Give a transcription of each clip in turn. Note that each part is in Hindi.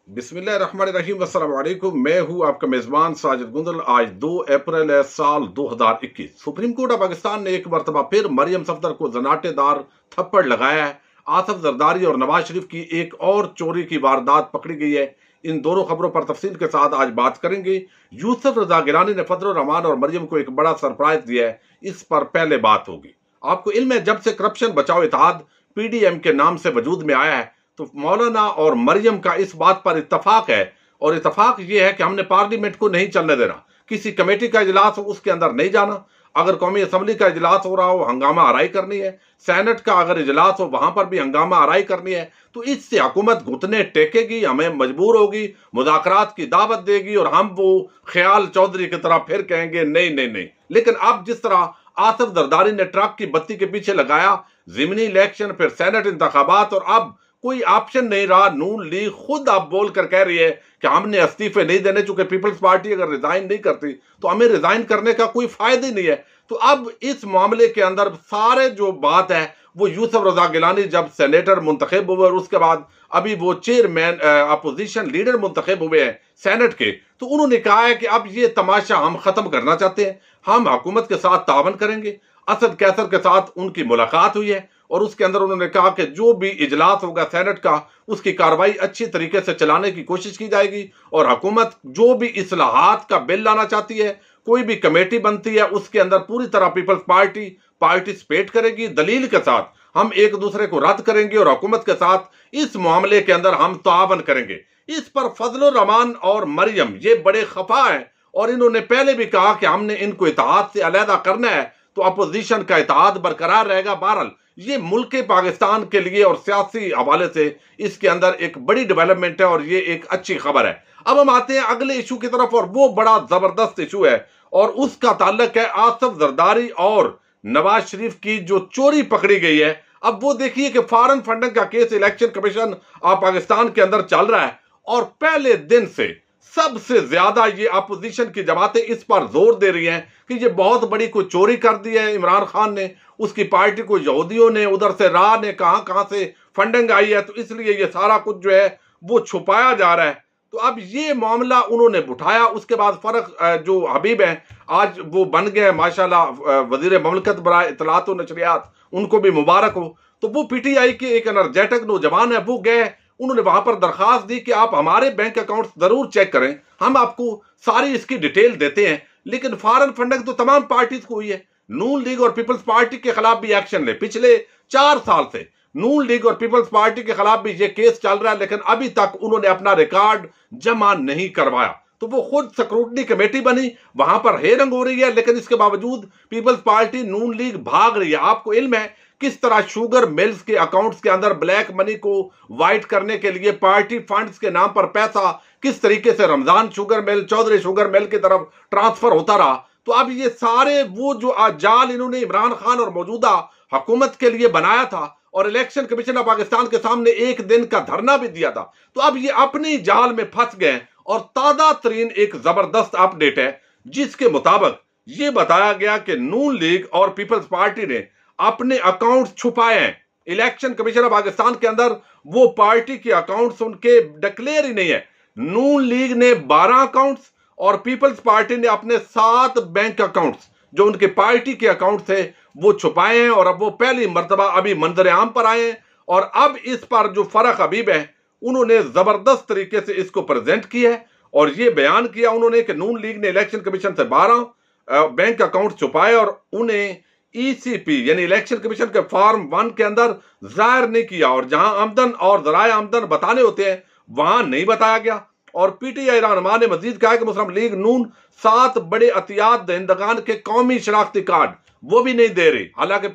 बिस्मिल्लाहिर्रहमानिर्रहीम अस्सलाम वालेकुम। मैं हूं आपका मेजबान साजिद गोंदल। आज 2 अप्रैल है, साल 2021। सुप्रीम कोर्ट ऑफ पाकिस्तान ने एक मरतबा फिर मरियम सफदर को जनाटेदार थप्पड़ लगाया है। आसफ जरदारी और नवाज शरीफ की एक और चोरी की वारदात पकड़ी गई है। इन दोनों खबरों पर तफसील के साथ आज बात करेंगे। यूसुफ रजा गिलानी ने फजल रहमान और मरियम को एक बड़ा सरप्राइज दिया है, इस पर पहले बात होगी। आपको इल्म है, जब से करप्शन बचाओ इत्तेहाद PDM के नाम से वजूद में आया है तो मौलाना और मरियम का इस बात पर इत्तफाक है, और इत्तफाक यह है कि हमने पार्लियामेंट को नहीं चलने देना। किसी कमेटी का इजलास हो उसके अंदर नहीं जाना, अगर कौमी असम्बली का इजलास हो रहा हो हंगामा आराई करनी है, सेनेट का अगर इजलास हो वहां पर भी हंगामा आराई करनी है। तो इससे हुकूमत घुटने टेकेगी, हमें मजबूर होगी, मुज़ाकरात की दावत देगी और हम वो ख्याल चौधरी की तरह फिर कहेंगे नहीं नहीं नहीं। लेकिन अब जिस तरह आसफ जरदारी ने ट्रक की बत्ती के पीछे लगाया, ज़िमनी इलेक्शन फिर सेनेट इंतखाबात, और अब कोई ऑप्शन नहीं रहा। नून लीग खुद अब बोल कर कह रही है कि हमने इस्तीफे नहीं देने, चूंकि पीपल्स पार्टी अगर रिजाइन नहीं करती तो हमें रिजाइन करने का कोई फायदा ही नहीं है। तो अब इस मामले के अंदर सारे जो बात है वो यूसुफ रजा गिलानी जब सेनेटर मुंतखब हुए और उसके बाद अभी वो चेयरमैन अपोजिशन लीडर मुंतखब हुए हैं सेनेट के, तो उन्होंने कहा है कि अब ये तमाशा हम खत्म करना चाहते हैं, हम हुकूमत के साथ तावन करेंगे। असद कैसर के साथ उनकी मुलाकात हुई है और उसके अंदर उन्होंने कहा कि जो भी इजलास होगा सेनेट का उसकी कार्रवाई अच्छी तरीके से चलाने की कोशिश की जाएगी, और हुकूमत जो भी इस्लाहात का बिल लाना चाहती है, कोई भी कमेटी बनती है उसके अंदर पूरी तरह पीपल्स पार्टी पार्टिसिपेट करेगी। दलील के साथ हम एक दूसरे को रद्द करेंगे और हुकूमत के साथ इस मामले के अंदर हम तावन करेंगे। इस पर फजल रहमान और मरियम ये बड़े खफा हैं और इन्होंने पहले भी कहा कि हमने इनको इत्तेहाद से अलहदा करना है तो अपोजिशन का इत्तेहाद बरकरार रहेगा। बहरहाल ये मुल्क पाकिस्तान के लिए और सियासी हवाले से इसके अंदर एक बड़ी डेवलपमेंट है और ये एक अच्छी खबर है। अब हम आते हैं अगले इशू की तरफ, और वो बड़ा जबरदस्त इशू है और उसका ताल्लुक है आसफ जरदारी और नवाज शरीफ की जो चोरी पकड़ी गई है। अब वो देखिए कि फॉरेन फंडिंग का case election commission of Pakistan के अंदर चल रहा है और पहले दिन से सबसे ज्यादा ये अपोजिशन की जमातें इस पर जोर दे रही हैं कि ये बहुत बड़ी कोई चोरी कर दी है इमरान खान ने, उसकी पार्टी को यहूदियों ने, उधर से राह ने, कहां से फंडिंग आई है, तो इसलिए ये सारा कुछ जो है वो छुपाया जा रहा है। तो अब ये मामला उन्होंने उठाया। उसके बाद फर्क जो हबीब है आज वो बन गए माशाल्लाह वजीर ममलकत बराए इत्तलात व नशरियात, उनको भी मुबारक हो। तो वो PTI के एक एनर्जेटिक नौजवान है, वो गए, उन्होंने वहां पर दरखास्त दी कि आप हमारे बैंक अकाउंट जरूर चेक करें, हम आपको सारी इसकी डिटेल देते हैं। लेकिन फॉरेन फंडिंग तो तमाम पार्टीज को हुई है। नून लीग और पीपल्स पार्टी के खिलाफ भी एक्शन ले, पिछले 4 साल से नून लीग और पीपल्स पार्टी के खिलाफ भी ये केस चल रहा है, लेकिन अभी तक उन्होंने अपना रिकॉर्ड जमा नहीं करवाया। तो वो खुद स्क्रूटनी कमेटी बनी, वहां पर हेयरिंग हो रही है, लेकिन इसके बावजूद पीपल्स पार्टी नून लीग भाग रही है। आपको इल्म है किस तरह शुगर मिल्स के अकाउंट्स के अंदर ब्लैक मनी को वाइट करने के लिए पार्टी फंड्स के नाम पर पैसा किस तरीके से Ramzan sugar mill, Chaudhry sugar mill की तरफ ट्रांसफर होता रहा। तो अब ये सारे वो जो जाल इन्होंने इमरान खान और मौजूदा हुकूमत के लिए बनाया था और इलेक्शन कमीशन ऑफ पाकिस्तान के सामने एक दिन का धरना भी दिया था, तो अब ये अपनी जाल में फंस गए। और ताजा तरीन एक जबरदस्त अपडेट है जिसके मुताबिक ये बताया गया कि नून लीग और पीपल्स पार्टी ने अपने अकाउंट्स छुपाए हैं। इलेक्शन कमीशन ऑफ पाकिस्तान के अंदर वो पार्टी के अकाउंट्स उनके डिक्लेयर ही नहीं है। नून लीग ने 12 अकाउंट्स और पीपल्स पार्टी ने अपने 7 बैंक अकाउंट्स जो उनके पार्टी के अकाउंट थे वो छुपाए हैं, और अब वो पहली मर्तबा अभी मंजर आम पर आए हैं। और अब इस पर जो फर्क हबीब है उन्होंने जबरदस्त तरीके से इसको प्रेजेंट किया है और ये बयान किया उन्होंने कि नून लीग ने इलेक्शन कमीशन से 12 बैंक अकाउंट छुपाए और उन्हें ECP यानी इलेक्शन कमीशन के फॉर्म 1 के अंदर जाहिर नहीं किया, और जहां आमदन और जराए आमदन बताने होते हैं वहां नहीं बताया गया। और PTI रहनुमा ने मजीद कहा कि मुस्लिम लीग नून 7 बड़े एहतियात दहिंदगान के कौमी शनाख्ती कार्ड वो भी नहीं दे रही, हालांकि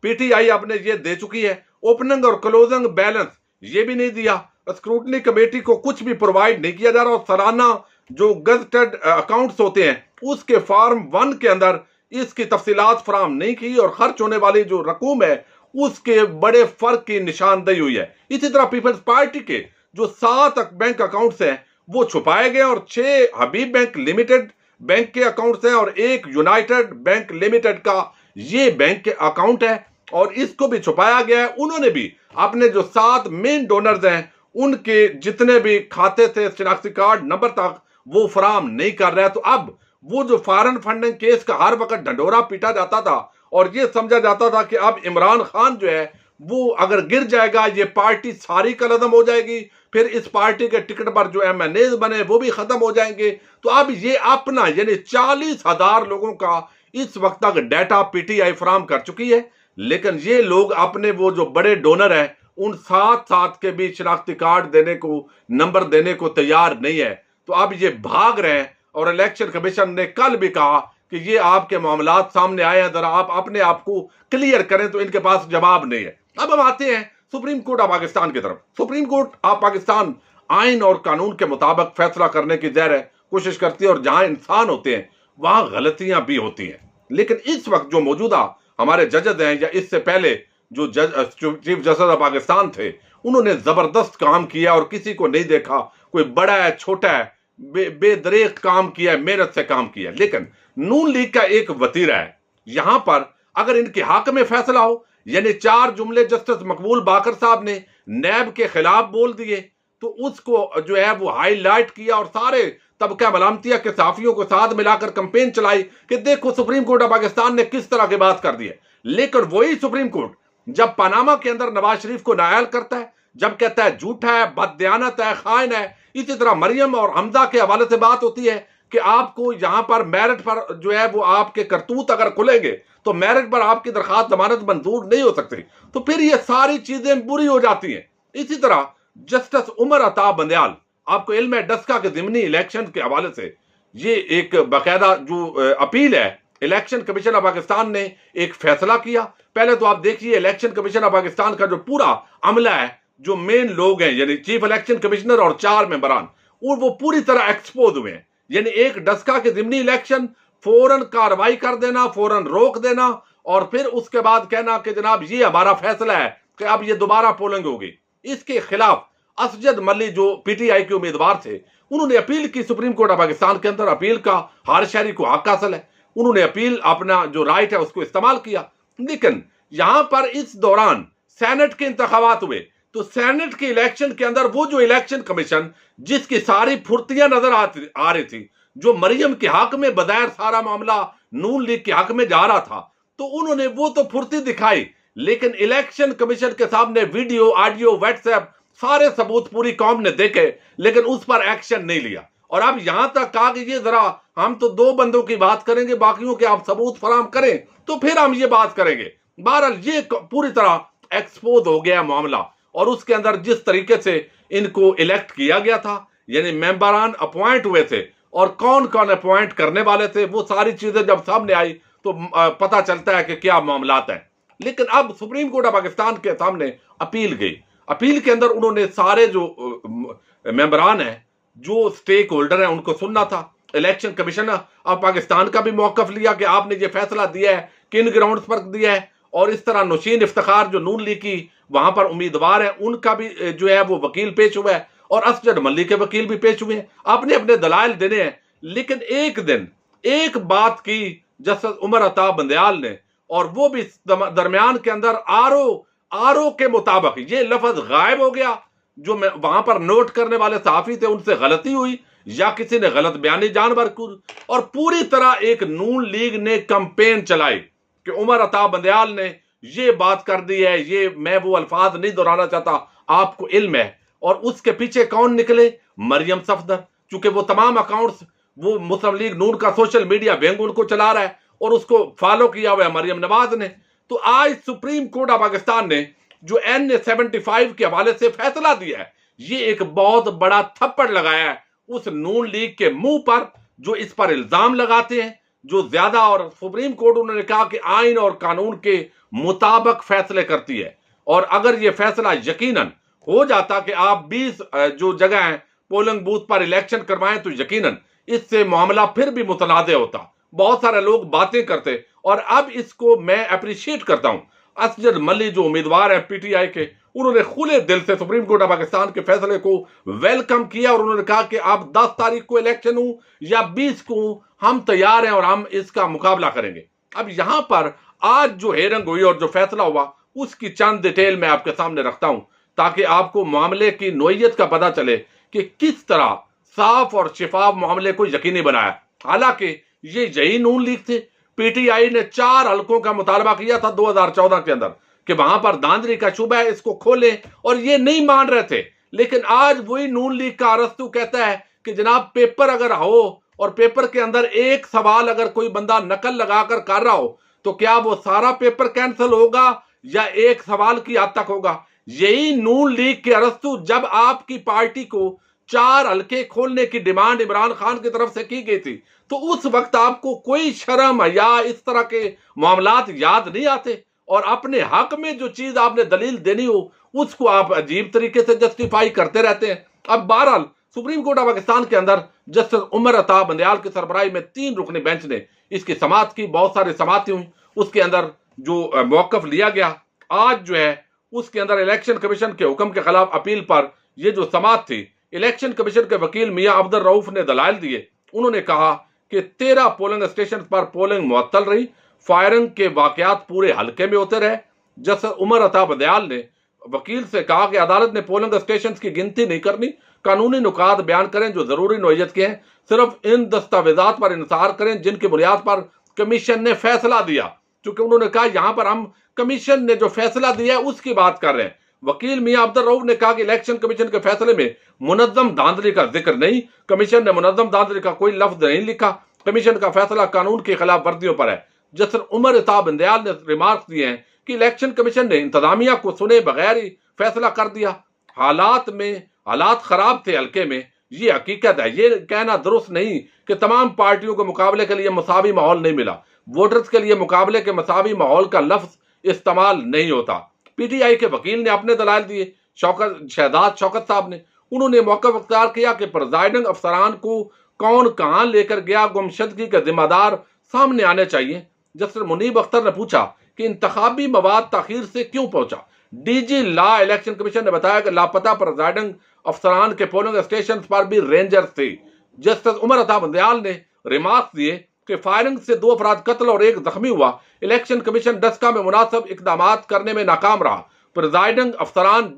PTI अपने ये दे चुकी है। ओपनिंग और क्लोजिंग बैलेंस ये भी नहीं दिया, स्क्रूटनी कमेटी को कुछ भी प्रोवाइड नहीं किया जा रहा, और सालाना जो गजटेड अकाउंट्स होते हैं उसके फॉर्म 1 के अंदर इसकी तफसीलात फराम नहीं की, और खर्च होने वाली जो रकूम है उसके बड़े फर्क की निशानदेही हुई है। इसी तरह पीपल्स पार्टी के जो 7 बैंक अकाउंट्स हैं वो छुपाए गए, और 6 हबीब बैंक लिमिटेड बैंक के अकाउंट्स हैं और 1 यूनाइटेड बैंक लिमिटेड का ये बैंक के अकाउंट है और इसको भी छुपाया गया है। उन्होंने भी अपने जो 7 मेन डोनर्स हैं उनके जितने भी खाते थे शिनाख्ती कार्ड नंबर तक वो फराम नहीं कर रहा है। तो अब वो जो फॉरेन फंडिंग केस का हर वक्त ढंढोरा पीटा जाता था और ये समझा जाता था कि अब इमरान खान जो है वो अगर गिर जाएगा ये पार्टी सारी कलअदम हो जाएगी, फिर इस पार्टी के टिकट पर जो MNAs बने वो भी खत्म हो जाएंगे। तो अब ये अपना यानी 40,000 लोगों का इस वक्त तक डाटा PTI फराम कर चुकी है, लेकिन ये लोग अपने वो जो बड़े डोनर हैं उन साथ के भी शिनाख्ती कार्ड देने को, नंबर देने को तैयार नहीं है। तो अब ये भाग रहे हैं और इलेक्शन कमीशन ने कल भी कहा कि ये आपके मामलात सामने आए हैं, जरा आप अपने आप को क्लियर करें, तो इनके पास जवाब नहीं है। अब हम आते हैं सुप्रीम कोर्ट ऑफ पाकिस्तान की तरफ। सुप्रीम कोर्ट ऑफ पाकिस्तान आइन और कानून के मुताबिक फैसला करने की ज़ाहिर है कोशिश करती है और जहां इंसान होते हैं वहां गलतियां भी होती हैं। लेकिन इस वक्त जो मौजूदा हमारे जजेस हैं या इससे पहले जो चीफ जस्टिस ऑफ पाकिस्तान थे, उन्होंने जबरदस्त काम किया और किसी को नहीं देखा कोई बड़ा है छोटा है, बेदरेक काम किया है, मेहनत से काम किया। लेकिन नून लीग का एक वतीरा है, यहां पर अगर इनके हक में फैसला हो, यानी 4 जुमले जस्टिस मकबूल बाकर साहब ने नैब के खिलाफ बोल दिए, तो उसको जो है वो हाईलाइट किया और सारे तबका मलामतिया के साफियों को साथ मिलाकर कंपेन चलाई कि देखो सुप्रीम कोर्ट ऑफ पाकिस्तान ने किस तरह की बात कर दी है। लेकिन वही सुप्रीम कोर्ट जब पनामा के अंदर नवाज शरीफ को नायल करता है, जब कहता है झूठा है, बददियानत है, खाइन है, इसी तरह मरियम और हमजा के हवाले से बात होती है कि आपको यहां पर मेरिट पर जो है वो आपके करतूत अगर खुलेंगे तो मेरिट पर आपकी दरखास्त जमानत मंजूर नहीं हो सकती, तो फिर ये सारी चीजें बुरी हो जाती हैं। इसी तरह जस्टिस उमर अता बंदयाल, आपको इल्म है डस्का के ज़िमनी इलेक्शन के हवाले से ये एक बाकायदा जो अपील है, इलेक्शन कमीशन ऑफ पाकिस्तान ने एक फैसला किया। पहले तो आप देखिए इलेक्शन कमीशन ऑफ पाकिस्तान का जो पूरा अमला है, जो मेन लोग हैं यानी चीफ इलेक्शन कमिश्नर और 4 मेंबरान, और वो पूरी तरह एक्सपोज हुए हैं। यानी एक डस्का के ज़िमनी इलेक्शन फौरन कार्रवाई कर देना, फौरन रोक देना और फिर उसके बाद कहना कि जनाब ये हमारा फैसला है कि अब ये दोबारा पोलिंग होगी। इसके खिलाफ असजद मल्ली जो PTI के उम्मीदवार थे, उन्होंने अपील की सुप्रीम कोर्ट ऑफ पाकिस्तान के अंदर। अपील का हर शहरी को हक हासिल है, उन्होंने अपील अपना जो राइट है उसको इस्तेमाल किया। लेकिन यहां पर इस दौरान सेनेट के इंतखाबात हुए, तो सेनेट के इलेक्शन के अंदर वो जो इलेक्शन कमीशन जिसकी सारी फुर्तियां नजर आ रही थी, जो मरियम के हक में बजाय सारा मामला नून लीग के हक में जा रहा था, तो उन्होंने वो तो फुर्ती दिखाई, लेकिन इलेक्शन कमीशन के सामने वीडियो, ऑडियो, व्हाट्सएप सारे सबूत पूरी कौम ने देखे, लेकिन उस पर एक्शन नहीं लिया। और अब यहां तक कहा कि ये जरा हम तो 2 बंदों की बात करेंगे, बाकियों के आप सबूत फराम करें तो फिर हम ये बात करेंगे। बहरहाल ये पूरी तरह एक्सपोज हो गया मामला, और उसके अंदर जिस तरीके से इनको इलेक्ट किया गया था, यानी मेंबरान अपॉइंट हुए थे और कौन कौन अपॉइंट करने वाले थे, वो सारी चीजें जब सामने आई तो पता चलता है कि क्या मामलात हैं। लेकिन अब सुप्रीम कोर्ट ऑफ पाकिस्तान के सामने अपील गई। अपील के अंदर उन्होंने सारे जो मेंबरान हैं, जो स्टेक होल्डर हैं, उनको सुनना था। इलेक्शन कमीशन ऑफ पाकिस्तान का भी मौकफ लिया कि आपने ये फैसला दिया है, किन ग्राउंड्स पर दिया है, और इस तरह नौशीन इफ्तिखार जो नून लीग की वहां पर उम्मीदवार है, उनका भी जो है वो वकील पेश हुआ है और असजद मल्ली के वकील भी पेश हुए हैं, आपने अपने दलाइल देने हैं। लेकिन एक दिन एक बात की जस्टिस उमर अता बंदयाल ने, और वो भी दरमियान के अंदर आरओ के मुताबिक ये लफ्ज गायब हो गया। जो वहां पर नोट करने वाले सहाफी थे उनसे गलती हुई या किसी ने गलत बयानी जानवर की, और पूरी तरह एक नून लीग ने कैंपेन चलाई कि उमर अता बंदयाल ने ये बात कर दी है। ये मैं वो अल्फाज नहीं दोहराना चाहता, आपको इल्म है। और उसके पीछे कौन निकले? मरियम सफदर, चूंकि वो तमाम अकाउंट्स वो मुस्लिम लीग नून का सोशल मीडिया विंग उनको चला रहा है और उसको फॉलो किया हुआ है मरियम नवाज ने। तो आज सुप्रीम कोर्ट ऑफ पाकिस्तान ने जो NA-75 के हवाले से फैसला दिया है, ये एक बहुत बड़ा थप्पड़ लगाया है उस नून लीग के मुंह पर जो इस पर इल्जाम लगाते हैं, जो ज्यादा, और सुप्रीम कोर्ट उन्होंने कहा कि आइन और कानून के मुताबिक फैसले करती है। और अगर यह फैसला यकीनन हो जाता कि आप 20 जो जगह हैं पोलिंग बूथ पर इलेक्शन करवाएं, तो यकीनन इससे मामला फिर भी मुतनाज़ होता। बहुत सारे लोग बातें करते, और अब इसको मैं अप्रिशिएट करता हूं। असजद मल्ली जो उम्मीदवार है PTI के, उन्होंने खुले दिल से सुप्रीम कोर्ट ऑफ पाकिस्तान के फैसले को वेलकम किया और उन्होंने कहा कि आप 10 तारीख को इलेक्शन हो या 20 को, हम तैयार हैं और हम इसका मुकाबला करेंगे। अब यहां पर आज जो हेयरिंग हुई और जो फैसला हुआ उसकी चंद डिटेल मैं आपके सामने रखता हूं ताकि आपको मामले की नोयत का पता चले कि किस तरह साफ और शिफाफ मामले को यकीनी बनाया। हालांकि ये यही नून लीग थे। पीटीआई ने 4 हलकों का मुतालबा किया था 2014 के अंदर कि वहां पर धांधली का शुबा है, इसको खोलें, और ये नहीं मान रहे थे। लेकिन आज वही नून लीग का अरस्तू कहता है कि जनाब पेपर अगर हो और पेपर के अंदर एक सवाल अगर कोई बंदा नकल लगाकर कर रहा हो तो क्या वो सारा पेपर कैंसिल होगा या एक सवाल की हद तक होगा। यही नून लीग के अरस्तू जब आपकी पार्टी को 4 हलके खोलने की डिमांड इमरान खान की तरफ से की गई थी तो उस वक्त आपको कोई शर्म या इस तरह के मामलात याद नहीं आते, और अपने हक में जो चीज आपने दलील देनी हो उसको आप अजीब तरीके से जस्टिफाई करते रहते हैं। अब बहरहाल सुप्रीम कोर्ट ऑफ पाकिस्तान के अंदर जस्टिस उमर अता बंदयाल की सरबराही में 3 रुकनी बेंच ने इसकी समाअत की। बहुत सारी समाअतें हुई, उसके अंदर जो मौकफ लिया गया आज जो है उसके अंदर इलेक्शन कमीशन के हुक्म के खिलाफ अपील पर ये जो समाअत थी, इलेक्शन कमीशन के वकील मियां अब्दुल रऊफ ने दलाइल दिए। उन्होंने कहा कि 13 पोलिंग स्टेशन पर पोलिंग मुअत्तल रही, फायरिंग के वाकयात पूरे हल्के में होते रहे। जस्टिस उमर अता बंदयाल ने वकील से कहा कि अदालत ने पोलिंग स्टेशन की गिनती नहीं करनी, कानूनी नुकात बयान करें जो जरूरी नोयत के हैं, सिर्फ इन दस्तावेजात पर इंतजार करें जिनकी बुनियाद पर कमीशन ने फैसला दिया। क्योंकि उन्होंने कहा यहां पर हम कमीशन ने जो फैसला दिया है उसकी बात कर रहे हैं। वकील मियां अब्दुल रऊफ ने कहा कि इलेक्शन कमीशन के फैसले में मुनज्जम धांधली का जिक्र नहीं, कमीशन ने मुनज्जम धांधली का कोई लफ्ज नहीं लिखा, कमीशन का फैसला कानून की खिलाफ वर्जियों पर है। जस्टिस उमर अता बंदयाल ने रिमार्क दिए हैं कि इलेक्शन कमीशन ने इंतजामिया को सुने बगैर ही फैसला कर दिया। हालात खराब थे हल्के में, ये हकीकत है। ये कहना दुरुस्त नहीं कि तमाम पार्टियों को मुकाबले के लिए मसावी माहौल नहीं मिला। वोटर्स के लिए मुकाबले के मसावी माहौल का लफ्ज इस्तेमाल नहीं होता। पीटीआई के वकील ने अपने दलाइल दिए। शहजाद शौकत साहब ने उन्होंने मौका अख्तियार किया कि प्रिजाइडिंग अफसरान को कौन कहां लेकर गया, गुमशदगी के जिम्मेदार सामने आने चाहिए। जस्टिस मुनीब अख्तर ने पूछा कि इंतखाबी मवाद ताखीर से क्यों पहुंचा। डीजी लॉ इलेक्शन कमीशन ने बताया कि लापता प्रिजाइडिंग अफसरान के पोलिंग स्टेशन पर भी रेंजर्स थे। जस्टिस उमर अता बंदयाल ने रिमार्क दिए कि फायरिंग से 2 अफराद कत्ल और 1 जख्मी हुआ। इलेक्शन कमीशन डस्का में मुनासिब इकदाम करने में नाकाम रहा। प्रिजाइडिंग अफसरान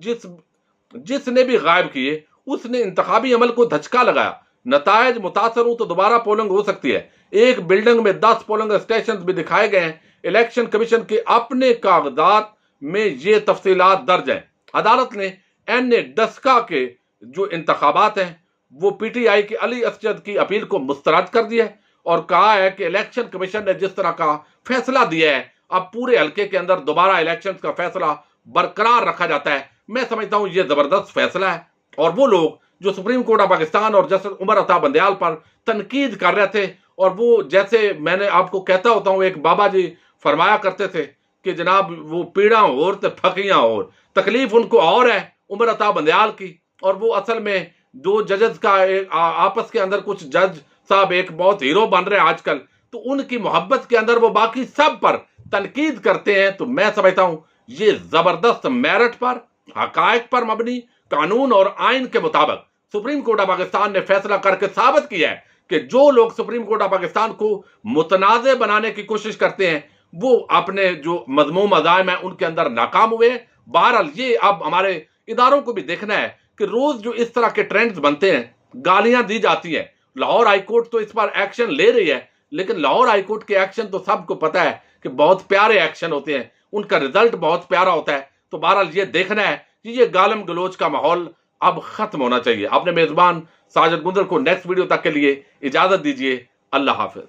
जिसने भी गायब किए उसने इंतखाबी अमल को धचका लगाया। नतायज मुतासर हो तो दोबारा पोलिंग हो सकती है। एक बिल्डिंग में 10 पोलिंग स्टेशन भी दिखाए गए हैं। इलेक्शन कमीशन के अपने कागजात में ये तफसीलात दर्ज हैं। अदालत ने एन डस्का के जो इंतखाबात हैं वो पीटीआई के अली असजद की अपील को मुस्तरद कर दिया है और कहा है कि इलेक्शन कमीशन ने जिस तरह का फैसला दिया है अब पूरे हल्के के अंदर दोबारा इलेक्शन का फैसला बरकरार रखा जाता है। मैं समझता हूं ये जबरदस्त फैसला है। और वो लोग जो सुप्रीम कोर्ट ऑफ पाकिस्तान और जस्टिस उमर अता बंदयाल पर तनकीद कर रहे थे, और वो जैसे मैंने आपको कहता होता हूं, एक बाबा जी फरमाया करते थे कि जनाब वो पीड़ा और तो फकियां और तकलीफ उनको और है उमर अता बंदयाल की। और वो असल में 2 जजेस का आपस के अंदर कुछ जज साहब एक बहुत हीरो बन रहे हैं आजकल, तो उनकी मोहब्बत के अंदर वो बाकी सब पर तनकीद करते हैं। तो मैं समझता हूं ये जबरदस्त मेरिट पर, हकायक पर मबनी, कानून और आइन के मुताबिक सुप्रीम कोर्ट ऑफ पाकिस्तान ने फैसला करके साबित किया है कि जो लोग सुप्रीम कोर्ट ऑफ पाकिस्तान को मुतनाज़ बनाने की कोशिश करते हैं वो अपने जो मजमूम अज़ाइम है उनके अंदर नाकाम हुए हैं। बहरहाल ये अब हमारे इदारों को भी देखना है कि रोज जो इस तरह के ट्रेंड्स बनते हैं, गालियां दी जाती हैं। लाहौर हाईकोर्ट तो इस पर एक्शन ले रही है, लेकिन लाहौर हाईकोर्ट के एक्शन तो सबको पता है कि बहुत प्यारे एक्शन होते हैं, उनका रिजल्ट बहुत प्यारा होता है। तो बहरहाल ये देखना है कि ये गालम गलोच का माहौल अब खत्म होना चाहिए। अपने मेजबान साजिद गुंदल को नेक्स्ट वीडियो तक के लिए इजाजत दीजिए। अल्लाह हाफिज।